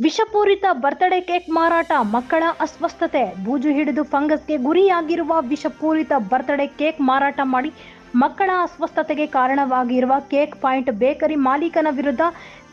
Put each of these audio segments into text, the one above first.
ವಿಷಪೂರಿತ birthday cake ಮಾರಾಟ, ಮಕ್ಕಳ ಅಸ್ವಸ್ಥತೆ. ಬೂಜು ಹಿಡಿದು ಫಂಗಸ್ಗೆ ಗುರಿಯಾಗಿರುವ ವಿಷಪೂರಿತ ಬರ್ತ್ಡೇ ಕೇಕ್ ಮಾರಾಟ ಮಾಡಿ ಮಕ್ಕಳ ಅಸ್ವಸ್ಥತೆಗೆ ಕಾರಣವಾಗಿರುವ ಕೇಕ್ ಪಾಯಿಂಟ್ ಬೇಕರಿ ಮಾಲೀಕನ ವಿರುದ್ಧ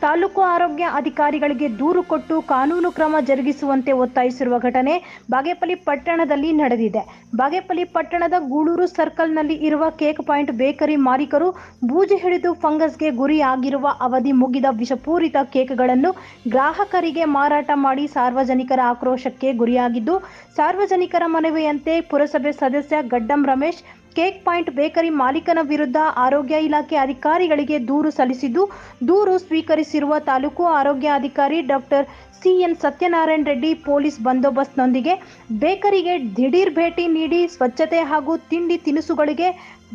ತಾಲೂಕು ಆರೋಗ್ಯ ಅಧಿಕಾರಿಗಳಿಗೆ ದೂರು ಕೊಟ್ಟು ಕಾನೂನು ಕ್ರಮ ಜರುಗಿಸುವಂತೆ ಒತ್ತಾಯಿಸಿರುವ ಘಟನೆ ಬಾಗೇಪಲ್ಲಿ ಪಟ್ಟಣದಲ್ಲಿ ನಡೆದಿದೆ. ಬಾಗೇಪಲ್ಲಿ ಪಟ್ಟಣದ ಗೂಳೂರು ಸರ್ಕಲ್ನಲ್ಲಿ ಇರುವ ಕೇಕ್ ಪಾಯಿಂಟ್ ಬೇಕರಿ ಮಾಲೀಕರು ಬೂಜು ಹಿಡಿದು ಫಂಗಸ್ಗೆ ಗುರಿಯಾಗಿರುವ ಅವಧಿ ಮುಗಿದ ವಿಷಪೂರಿತ ಕೇಕ್ಗಳನ್ನು ಗ್ರಾಹಕರಿಗೆ ಮಾರಾಟ ಮಾಡಿ ಸಾರ್ವಜನಿಕರ ಆಕ್ರೋಶಕ್ಕೆ ಗುರಿಯಾಗಿದ್ದು, ಸಾರ್ವಜನಿಕರ ಮನವಿಯಂತೆ ಪುರಸಭೆ ಸದಸ್ಯ Gaddam Ramesh cake point bakery ಮಾಲೀಕನ ವಿರುದ್ಧ ಆರೋಗ್ಯ ಇಲಾಖೆ ಅಧಿಕಾರಿಗಳಿಗೆ ದೂರು ಸಲ್ಲಿಸಿದ್ದು, ದೂರು ಸ್ವೀಕರಿಸಿರುವ ತಾಲೂಕು ಆರೋಗ್ಯ ಅಧಿಕಾರಿ doctor C N Satyanarayana Reddy police ಬಂದೋಬಸ್ತ್ನೊಂದಿಗೆ ಬೇಕರಿಗೆ ದಿಢೀರ್ ಭೇಟಿ ನೀಡಿ ಸ್ವಚ್ಛತೆ ಹಾಗೂ ತಿಂಡಿ ತಿನಿಸುಗಳಿಗೆ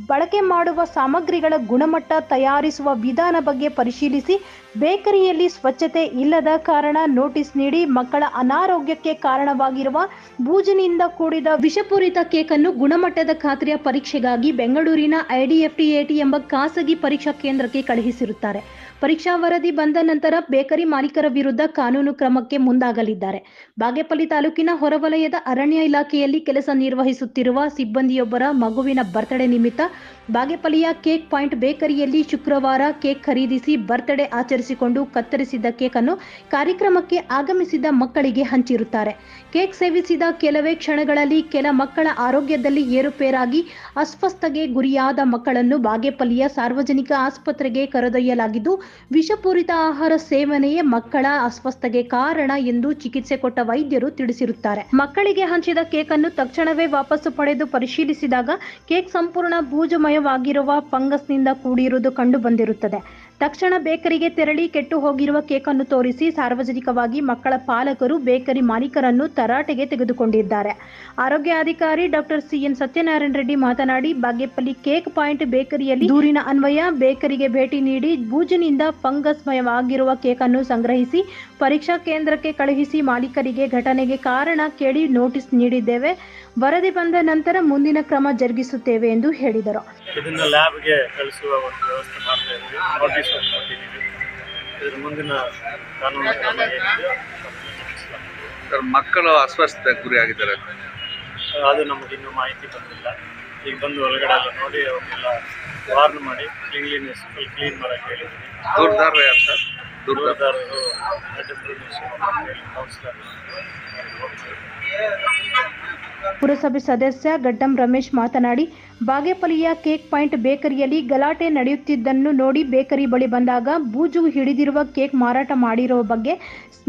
ಬಳಕೆ ಮಾಡುವ ಸಾಮಗ್ರಿಗಳ ಗುಣಮಟ್ಟ, ತಯಾರಿಸುವ ವಿಧಾನ ಬಗ್ಗೆ ಪರಿಶೀಲಿಸಿ ಬೇಕರಿಯಲ್ಲಿ ಸ್ವಚ್ಛತೆ ಇಲ್ಲದ ಕಾರಣ ನೋಟಿಸ್ ನೀಡಿ ಮಕ್ಕಳ ಅನಾರೋಗ್ಯಕ್ಕೆ ಕಾರಣವಾಗಿರುವ ಬೂಜಿನಿಂದ ಕೂಡಿದ ವಿಷಪೂರಿತ ಕೇಕನ್ನು ಗುಣಮಟ್ಟದ ಖಾತ್ರಿಯ ಪರೀಕ್ಷೆಗಾಗಿ ಬೆಂಗಳೂರಿನ IDFTAT ಎಂಬ ಖಾಸಗಿ ಪರೀಕ್ಷಾ ಕೇಂದ್ರಕ್ಕೆ ಕಳುಹಿಸಿರುತ್ತಾರೆ. ಪರೀಕ್ಷಾ ವರದಿ ಬಂದ ನಂತರ ಬೇಕರಿ ಮಾಲೀಕರ ವಿರುದ್ಧ ಕಾನೂನು ಕ್ರಮಕ್ಕೆ ಮುಂದಾಗಲಿದ್ದಾರೆ. ಬಾಗೇಪಲ್ಲಿ ತಾಲೂಕಿನ ಹೊರವಲಯದ ಅರಣ್ಯ ಇಲಾಖೆಯಲ್ಲಿ ಕೆಲಸ ನಿರ್ವಹಿಸುತ್ತಿರುವ ಸಿಬ್ಬಂದಿಯೊಬ್ಬರ ಮಗುವಿನ ಬರ್ತ್ಡೇ ನಿಮಿತ್ತ ಬಾಗೇಪಲ್ಲಿಯ ಕೇಕ್ ಪಾಯಿಂಟ್ ಬೇಕರಿಯಲ್ಲಿ ಶುಕ್ರವಾರ ಕೇಕ್ ಖರೀದಿಸಿ ಬರ್ತ್ಡೇ ಆಚರಿಸಿಕೊಂಡು ಕತ್ತರಿಸಿದ್ದ ಕೇಕನ್ನು ಕಾರ್ಯಕ್ರಮಕ್ಕೆ ಆಗಮಿಸಿದ ಮಕ್ಕಳಿಗೆ ಹಂಚಿರುತ್ತಾರೆ. ಕೇಕ್ ಸೇವಿಸಿದ ಕೆಲವೇ ಕ್ಷಣಗಳಲ್ಲಿ ಕೆಲ ಮಕ್ಕಳ ಆರೋಗ್ಯದಲ್ಲಿ ಏರುಪೇರಾಗಿ ಅಸ್ವಸ್ಥಗೆ ಗುರಿಯಾದ ಮಕ್ಕಳನ್ನು ಬಾಗೇಪಲ್ಲಿಯ ಸಾರ್ವಜನಿಕ ಆಸ್ಪತ್ರೆಗೆ ಕರೆದೊಯ್ಯಲಾಗಿದ್ದು, ವಿಷಪೂರಿತ ಆಹಾರ ಸೇವನೆಯೇ ಮಕ್ಕಳ ಅಸ್ವಸ್ಥಗೆ ಕಾರಣ ಎಂದು ಚಿಕಿತ್ಸೆ ಕೊಟ್ಟ ವೈದ್ಯರು ತಿಳಿಸಿರುತ್ತಾರೆ. ಮಕ್ಕಳಿಗೆ ಹಂಚಿದ ಕೇಕ್ ಅನ್ನು ತಕ್ಷಣವೇ ವಾಪಸ್ಸು ಪಡೆದು ಪರಿಶೀಲಿಸಿದಾಗ ಕೇಕ್ ಸಂಪೂರ್ಣ ಬೂಜುಮಯವಾಗಿರುವ ಫಂಗಸ್ನಿಂದ ಕೂಡಿರುವುದು ಕಂಡು ಬಂದಿರುತ್ತದೆ. ತಕ್ಷಣ ಬೇಕರಿಗೆ ತೆರಳಿ ಕೆಟ್ಟು ಹೋಗಿರುವ ಕೇಕ್ ಅನ್ನು ತೋರಿಸಿ ಸಾರ್ವಜನಿಕವಾಗಿ ಮಕ್ಕಳ ಪಾಲಕರು ಬೇಕರಿ ಮಾಲೀಕರನ್ನು ತರಾಟೆಗೆ ತೆಗೆದುಕೊಂಡಿದ್ದಾರೆ. ಆರೋಗ್ಯ ಅಧಿಕಾರಿ ಡಾಕ್ಟರ್ ಸಿಎನ್ ಸತ್ಯನಾರಾಯಣ ರೆಡ್ಡಿ ಮಾತನಾಡಿ, ಬಾಗೇಪಲ್ಲಿ ಕೇಕ್ ಪಾಯಿಂಟ್ ಬೇಕರಿಯಲ್ಲಿ ದೂರಿನ ಅನ್ವಯ ಬೇಕರಿಗೆ ಭೇಟಿ ನೀಡಿ ಬೂಜಿನಿಂದ ಫಂಗಸ್ ಮಯವಾಗಿರುವ ಕೇಕ್ ಅನ್ನು ಸಂಗ್ರಹಿಸಿ ಪರೀಕ್ಷಾ ಕೇಂದ್ರಕ್ಕೆ ಕಳುಹಿಸಿ ಮಾಲೀಕರಿಗೆ ಘಟನೆಗೆ ಕಾರಣ ಕೇಳಿ ನೋಟಿಸ್ ನೀಡಿದ್ದೇವೆ. ವರದಿ ಬಂದ ನಂತರ ಮುಂದಿನ ಕ್ರಮ ಜರುಗಿಸುತ್ತೇವೆ ಎಂದು ಹೇಳಿದರು. ಇದನ್ನ ಲ್ಯಾಬ್ಗೆ ಕಳಿಸುವ ಒಂದು ವ್ಯವಸ್ಥೆ ಮಾಡ್ತಾ ಇದ್ದೀವಿ. ನೋಟಿಸ್ ಕೊಟ್ಟಿದ್ದೀವಿ. ಇದರ ಮುಂದಿನ ಕಾನೂನು ಕ್ರಮ ಏನಿದೆ ಸರ್, ಮಕ್ಕಳು ಅಸ್ವಸ್ಥತೆ ಗುರಿಯಾಗಿದ್ದಾರೆ. ಅದು ನಮಗೆ ಇನ್ನೂ ಮಾಹಿತಿ ಬಂದಿಲ್ಲ. ಈಗ ಬಂದು ಒಳಗಡೆ ಎಲ್ಲ ನೋಡಿ ಅವನ್ನೆಲ್ಲ ವಾರ್ನ್ ಮಾಡಿ ಕ್ಲೀನ್ಲಿನೆಸ್ ಕ್ಲೀನ್ ಮಾಡೋಕ್ಕೆ ಹೇಳಿದ್ದೀನಿ. ದೂರದಾರರು ಯಾರು ಸರ್? ದೂರದಾರರು ಕೌನ್ಸಿಲರ್. ಪುರಸಭೆ ಸದಸ್ಯ ಗಡ್ಡಂ ರಮೇಶ್ ಮಾತನಾಡಿ, ಬಾಗೇಪಲ್ಲಿಯ ಕೇಕ್ ಪಾಯಿಂಟ್ ಬೇಕರಿಯಲ್ಲಿ ಗಲಾಟೆ ನಡೆಯುತ್ತಿದ್ದನ್ನು ನೋಡಿ ಬೇಕರಿ ಬಳಿ ಬಂದಾಗ ಬೂಜು ಹಿಡಿದಿರುವ ಕೇಕ್ ಮಾರಾಟ ಮಾಡಿರುವ ಬಗ್ಗೆ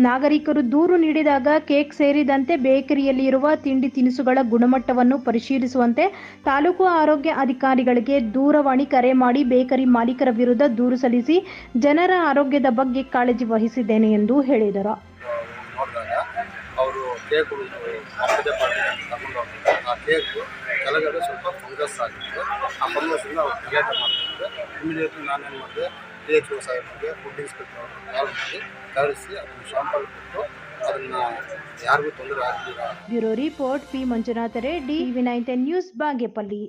ನಾಗರಿಕರು ದೂರು ನೀಡಿದಾಗ ಕೇಕ್ ಸೇರಿದಂತೆ ಬೇಕರಿಯಲ್ಲಿ ಇರುವ ತಿಂಡಿ ತಿನಿಸುಗಳ ಗುಣಮಟ್ಟವನ್ನು ಪರಿಶೀಲಿಸುವಂತೆ ತಾಲೂಕು ಆರೋಗ್ಯ ಅಧಿಕಾರಿಗಳಿಗೆ ದೂರವಾಣಿ ಕರೆ ಮಾಡಿ ಬೇಕರಿ ಮಾಲೀಕರ ವಿರುದ್ಧ ದೂರು ಸಲ್ಲಿಸಿ ಜನರ ಆರೋಗ್ಯದ ಬಗ್ಗೆ ಕಾಳಜಿ ವಹಿಸಿದ್ದೇನೆ ಎಂದು ಹೇಳಿದರು. ಅವರು ಕೇಕ್ ಬರ್ತ್ಡೇ ಪಾರ್ಟಿ ತಗೊಂಡು ಹೋಗ್ತಾರೆ. ಆ ಕೇಕು ಕೆಳಗಡೆ ಸ್ವಲ್ಪ ಫಂಗಸ್ ಆಗಿತ್ತು. ಆ ಫಂಗಸ್ಸಿಂದ ಅವ್ರು ಗಲಾಟೆ ಮಾಡ್ತಿದ್ದೆ. ಇಮಿಡಿಯೇಟ್ಲಿ ನಾನೇನು ಮಾಡಿದೆ, DHO ಸಾಹೇಬರಿಗೆ, ಫುಡ್ ಇನ್ಸ್ಪೆಕ್ಟರ್ ಕಾಲ್ ಮಾಡಿ ಕಳಿಸಿ ಅದನ್ನು ಶಾಂಪಲ್ ಕೊಟ್ಟು ಅದನ್ನು ಯಾರಿಗೂ ತೊಂದರೆ ಆಗಿಲ್ಲ. Bureau report, P. Manjunatha Reddy, TV9 news, Bagepalli.